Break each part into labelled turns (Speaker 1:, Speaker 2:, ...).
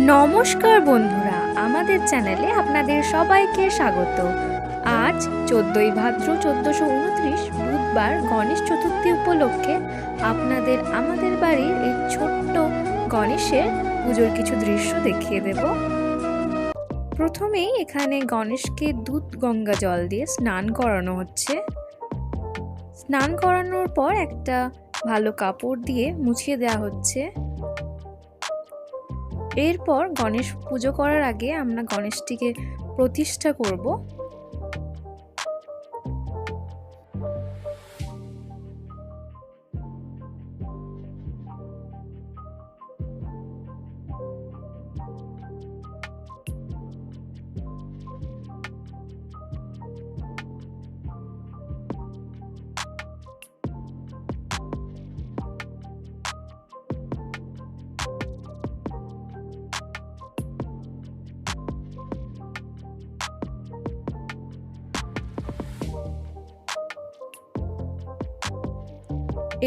Speaker 1: নমস্কার বন্ধুরা, আমাদের চ্যানেলে আপনাদের সবাইকে স্বাগত। আজ 14ই ভাদ্র 1429 বুধবার গণেশ চতুর্থী উপলক্ষে আপনাদের আমাদের বাড়ির এই ছোট্ট গণেশের পুজোর কিছু দৃশ্য দেখিয়ে দেব। প্রথমেই এখানে গণেশকে দুধ গঙ্গা জল দিয়ে স্নান করানো হচ্ছে। স্নান করানোর পর একটা ভালো কাপড় দিয়ে মুছিয়ে দেওয়া হচ্ছে। এরপর গণেশ পুজো করার আগে আমরা গণেশটিকে প্রতিষ্ঠা করব।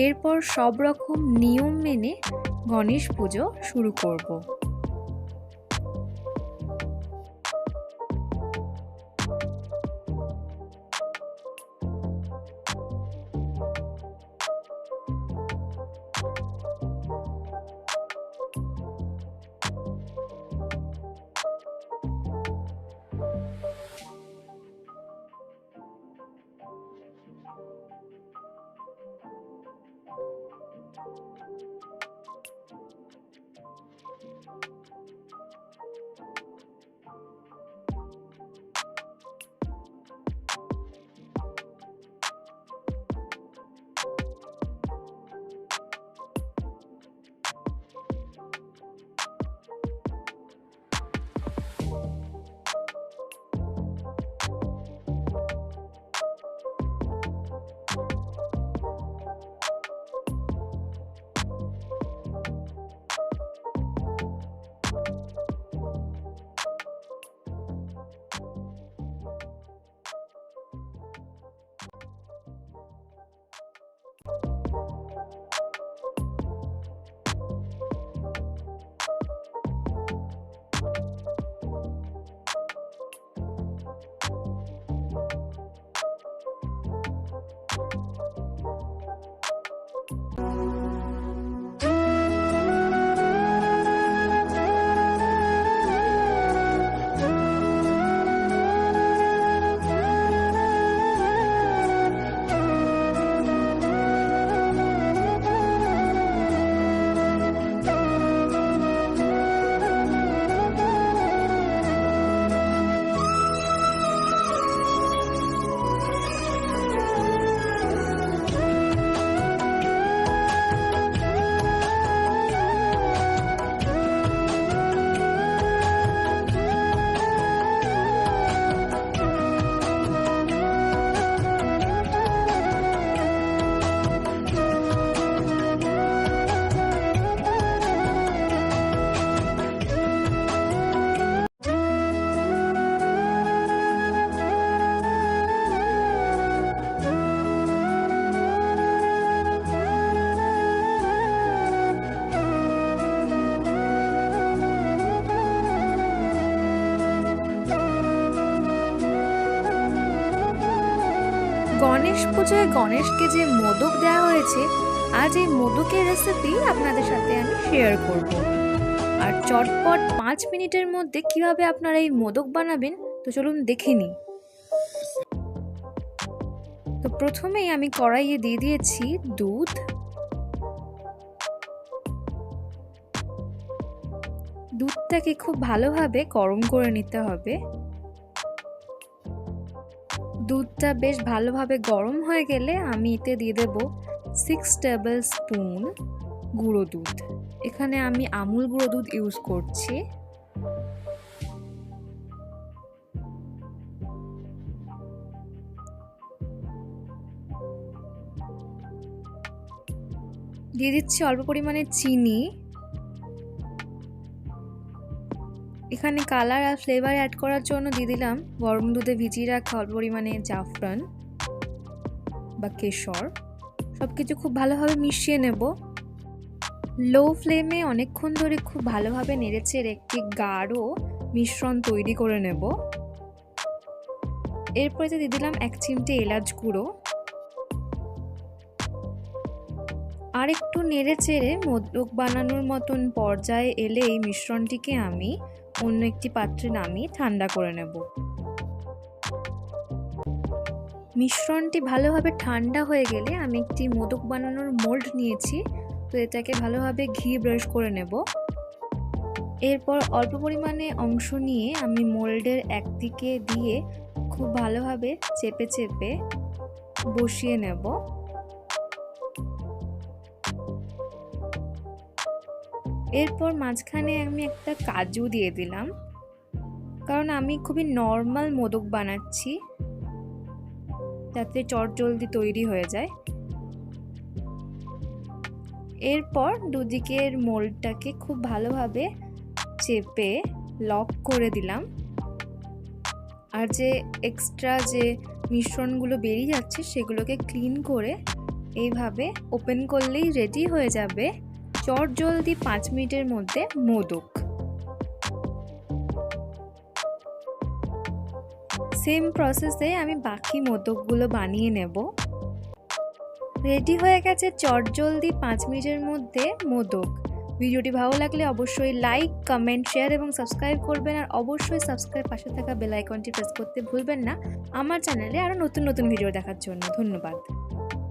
Speaker 1: এরপর সব রকম নিয়ম মেনে গণেশ পুজো শুরু করব। গণেশ পুজোয় গণেশকে যে মোদক দেওয়া হয়েছে, আজ এই মোদকের রেসিপি আপনাদের সাথে আমি শেয়ার করব। আর চটপট 5 মিনিটের মধ্যে কিভাবে আপনারা এই মোদক বানাবেন, তো চলুন দেখে নিই। তো প্রথমেই আমি কড়াইয়ে দিয়ে দিয়েছি দুধ। দুধটাকে খুব ভালোভাবে গরম করে নিতে হবে। দুধটা বেশ ভালোভাবে গরম হয়ে গেলে আমি এতে দিয়ে দেব 6 টেবিল স্পুন গুঁড়ো দুধ। এখানে আমি আমুল গুঁড়ো দুধ ইউজ করছি। দিয়ে দিচ্ছি অল্প পরিমাণে চিনি। এখানে কালার আর ফ্লেভার অ্যাড করার জন্য দিয়ে দিলাম গরম দুধে ভিজিয়ে রাখা অল্প পরিমাণে জাফরান বা কেশর। সবকিছু খুব ভালোভাবে মিশিয়ে নেব। লো ফ্লেমে অনেকক্ষণ ধরে খুব ভালোভাবে নেড়েচেড়ে একটি গাঢ় মিশ্রণ তৈরি করে নেব। এরপরে দিয়ে দিলাম 1 চিমটে এলাচ গুঁড়ো। আর একটু নেড়েচেড়ে মোদক বানানোর মতন পর্যায়ে এলে এই মিশ্রণটিকে আমি অন্য একটি পাত্রে নামিয়ে ঠান্ডা করে নেব। মিশ্রণটি ভালোভাবে ঠান্ডা হয়ে গেলে আমি একটি মোদক বানানোর মোল্ড নিয়েছি, তো এটাকে ভালোভাবে ঘি ব্রাশ করে নেব। এরপর অল্প পরিমাণে অংশ নিয়ে আমি মোল্ডের একদিকে দিয়ে খুব ভালোভাবে চেপে চেপে বসিয়ে নেব। এরপর মাঝখানে আমি একটা কাজু দিয়ে দিলাম, কারণ আমি খুবই নর্মাল মোদক বানাচ্ছি যাতে চটজলদি তৈরি হয়ে যায়। এরপর দুদিকের মোল্ডটাকে খুব ভালোভাবে চেপে লক করে দিলাম। আর যে এক্সট্রা যে মিশ্রণগুলো বেরিয়ে যাচ্ছে সেগুলোকে ক্লিন করে এইভাবে ওপেন করলেই রেডি হয়ে যাবে চটজলদি 5 মিনিটের মধ্যে মোদক। সেম প্রসেসে আমি বাকি মোদকগুলো বানিয়ে নেব। রেডি হয়ে গেছে চটজলদি 5 মিনিটের মধ্যে মোদক। ভিডিওটি ভালো লাগলে অবশ্যই লাইক, কমেন্ট, শেয়ার এবং সাবস্ক্রাইব করবেন। আর অবশ্যই সাবস্ক্রাইব পাশে থাকা বেল আইকনটি প্রেস করতে ভুলবেন না আমার চ্যানেলে আরও নতুন নতুন ভিডিও দেখার জন্য। ধন্যবাদ।